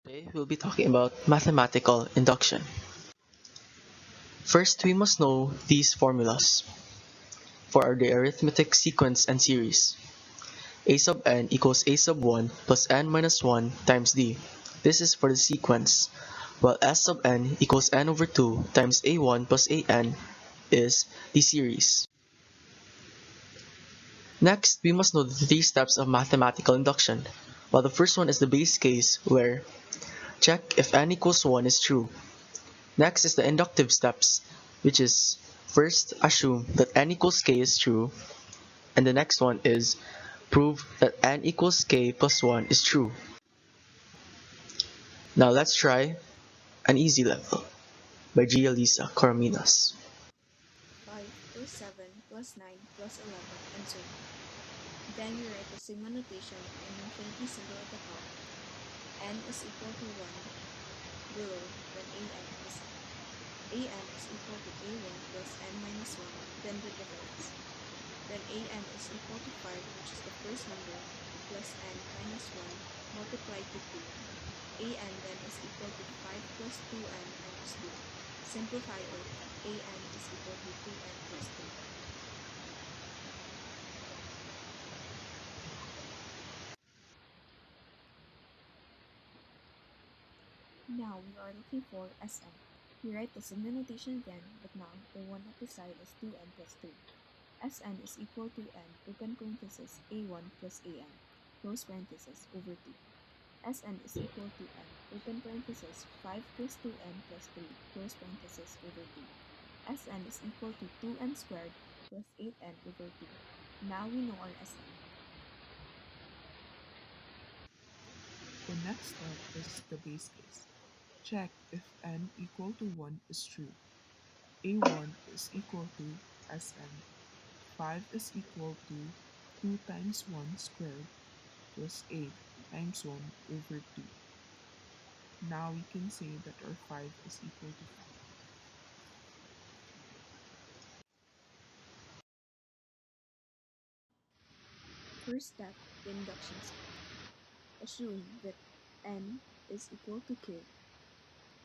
Today we'll be talking about mathematical induction. First, we must know these formulas for the arithmetic sequence and series. A sub n equals a sub 1 plus n minus 1 times d. This is for the sequence, while s sub n equals n over 2 times a1 plus an is the series. Next, we must know the three steps of mathematical induction, while the first one is the base case where check if n equals 1 is true. Next is the inductive steps, which is first assume that n equals k is true, and the next one is prove that n equals k plus 1 is true. Now let's try an easy level by Gia Lisa Corminas. 5 plus 7 plus 9 plus 11 and so on. Then you write the sigma notation and infinity symbol at the top. N is equal to 1 below, then an is an is equal to a1 plus n minus 1, then the difference. Then an is equal to 5, which is the first number, plus n minus 1 multiplied to 2. An then is equal to 5 plus 2n minus 2. Simplify it, an is equal to 2n plus 2. Now we are looking for Sn. We write the sigma notation again, but now the one at the side is 2n plus 2. Sn is equal to n, open parenthesis, a1 plus an, close parenthesis, over 2. Sn is equal to n, open parenthesis, 5 plus 2n plus 3, close parenthesis, over 2. Sn is equal to 2n squared plus 8n over 2. Now we know our Sn. The next step is the base case. Check if n equal to 1 is true. a1 is equal to Sn. 5 is equal to 2 times 1 squared plus 8 times 1 over 2. Now we can say that our 5 is equal to 5. First step, the induction step. Assume that n is equal to k.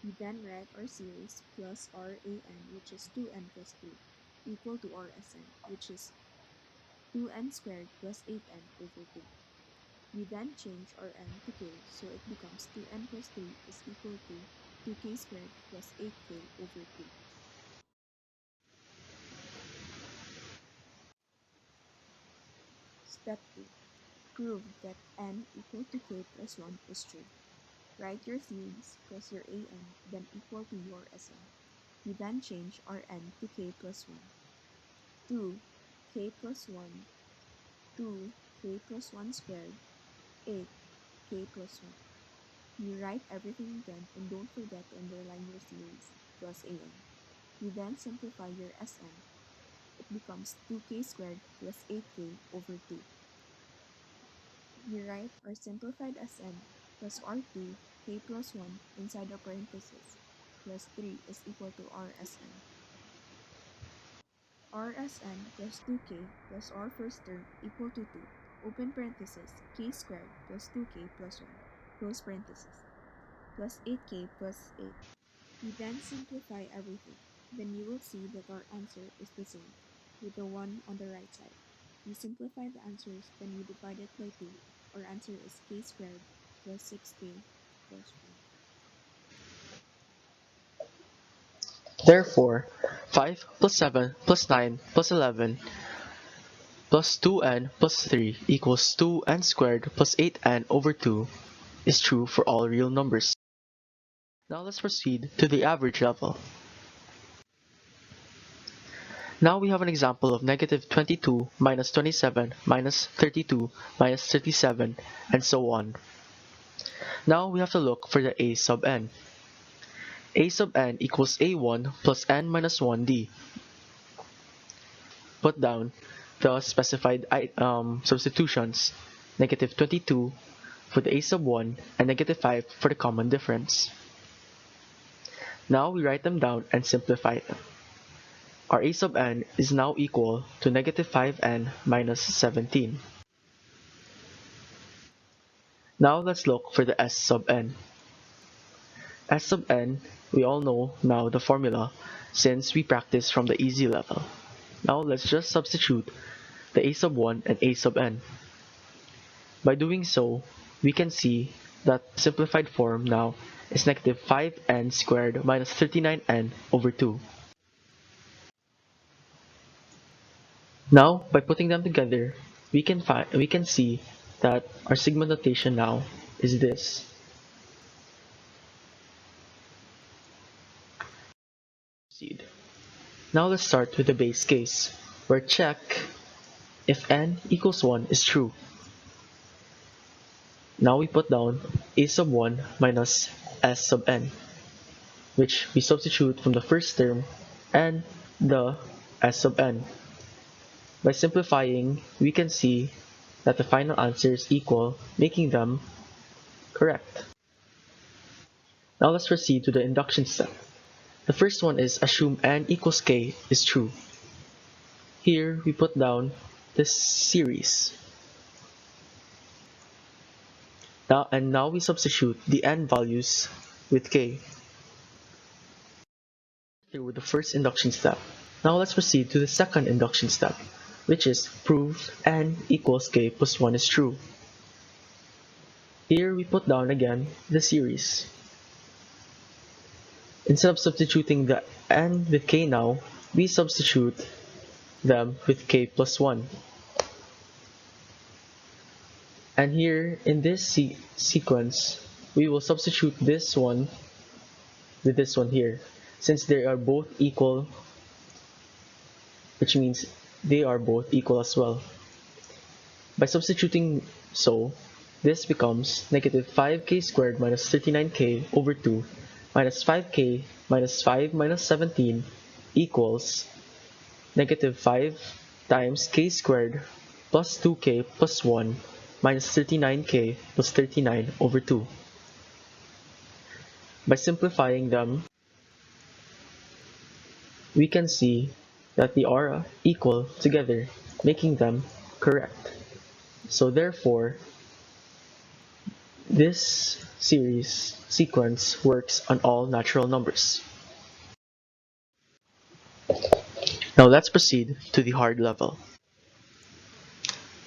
We then write our series plus our an, which is 2n plus 3, equal to our Sn, which is 2n squared plus 8n over 2. We then change our n to k, so it becomes 2n plus 3 is equal to 2k squared plus 8k over 2. Step 2. Prove that n equal to k plus 1 is true. Write your series plus your an, then equal to your Sn. We then change our n to k plus 1. 2 k plus 1, 2 k plus 1 squared, 8 k plus 1. You write everything again and don't forget to underline your series plus an. You then simplify your Sn. It becomes 2k squared plus 8k over 2. You write our simplified Sn plus r2 k plus 1 inside the parenthesis plus 3 is equal to Rsn. Rsn plus 2k plus r first term equal to 2, open parenthesis, k squared plus 2k plus 1, close parenthesis, plus 8k plus 8. We then simplify everything. Then you will see that our answer is the same, with the one on the right side. We simplify the answers, then we divide it by 2. Our answer is k squared plus 6k plus 1. Therefore, 5 plus 7 plus 9 plus 11 plus 2n plus 3 equals 2n squared plus 8n over 2 is true for all real numbers. Now let's proceed to the average level. Now we have an example of negative 22 minus 27 minus 32 minus 37 and so on. Now we have to look for the a sub n. A sub n equals a1 plus n minus 1d. Put down the specified substitutions, negative 22 for the a sub 1 and negative 5 for the common difference. Now we write them down and simplify them. Our a sub n is now equal to negative 5n minus 17. Now let's look for the s sub n. S sub n, we all know now the formula since we practiced from the easy level. Now let's just substitute the a sub 1 and a sub n. By doing so, we can see that the simplified form now is negative 5n squared minus 39n over 2. Now, by putting them together, we can see that our sigma notation now is this. Proceed. Now let's start with the base case, where check if n equals 1 is true. Now we put down a sub 1 minus s sub n, which we substitute from the first term and the s sub n. By simplifying, we can see that the final answer is equal, making them correct. Now let's proceed to the induction step. The first one is assume n equals k is true. Here we put down this series. Now we substitute the n values with k. Here with the first induction step. Now let's proceed to the second induction step, which is prove n equals k plus 1 is true. Here we put down again the series. Instead of substituting the n with k now, we substitute them with k plus 1. And here in this sequence, we will substitute this one with this one here, since they are both equal, which means they are both equal as well. By substituting this becomes negative 5k squared minus 39k over 2 minus 5k minus 5 minus 17 equals negative 5 times k squared plus 2k plus 1 minus 39k plus 39 over 2. By simplifying them, we can see that they are equal together, making them correct. So therefore, this sequence works on all natural numbers. Now let's proceed to the hard level.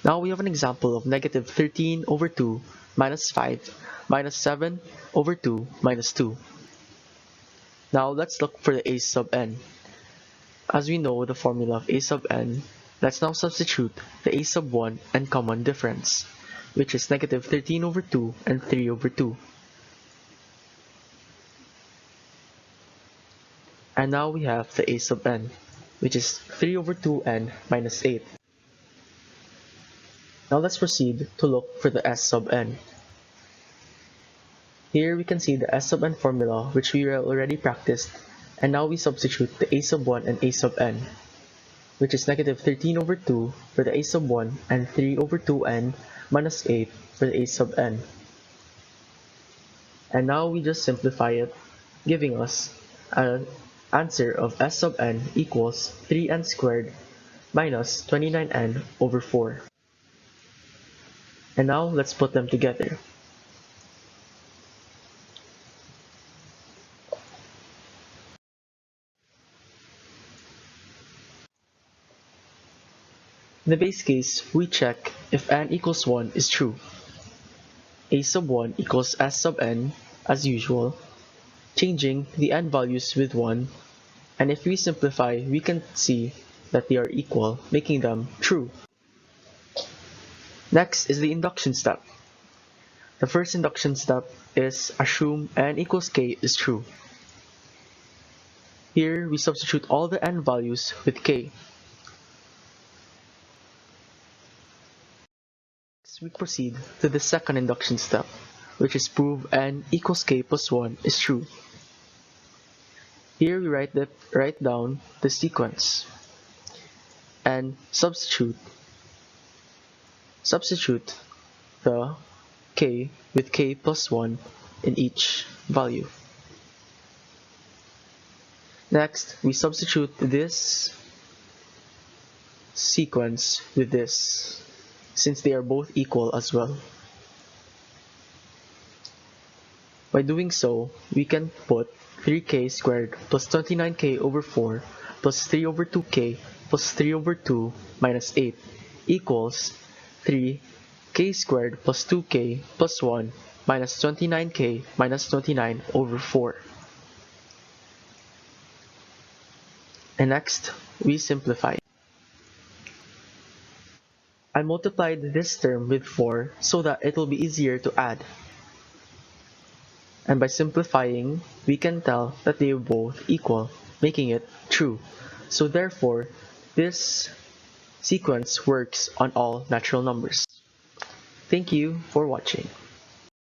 Now we have an example of negative 13 over 2 minus 5 minus 7 over 2 minus 2. Now let's look for the a sub n. As we know the formula of a sub n, let's now substitute the a sub 1 and common difference, which is negative 13 over 2 and 3 over 2. And now we have the a sub n, which is 3 over 2n minus 8. Now let's proceed to look for the s sub n. Here we can see the s sub n formula, which we already practiced, and now we substitute the a sub 1 and a sub n, which is negative 13 over 2 for the a sub 1 and 3 over 2n minus 8 for the a sub n. And now we just simplify it, giving us an answer of s sub n equals 3n squared minus 29n over 4. And now let's put them together. In the base case, we check if n equals 1 is true. A sub 1 equals s sub n as usual, changing the n values with 1, and if we simplify, we can see that they are equal, making them true. Next is the induction step. The first induction step is assume n equals k is true. Here we substitute all the n values with k. Next we proceed to the second induction step, which is prove n equals k plus 1 is true. Here we write down the sequence and substitute the k with k plus 1 in each value. Next, we substitute this sequence with this, since they are both equal as well. By doing so, we can put 3k squared plus 29k over 4 plus 3 over 2k plus 3 over 2 minus 8 equals 3k squared plus 2k plus 1 minus 29k minus 29 over 4. And next, we simplify. I multiplied this term with 4 so that it will be easier to add. And by simplifying, we can tell that they are both equal, making it true. So therefore, this sequence works on all natural numbers. Thank you for watching.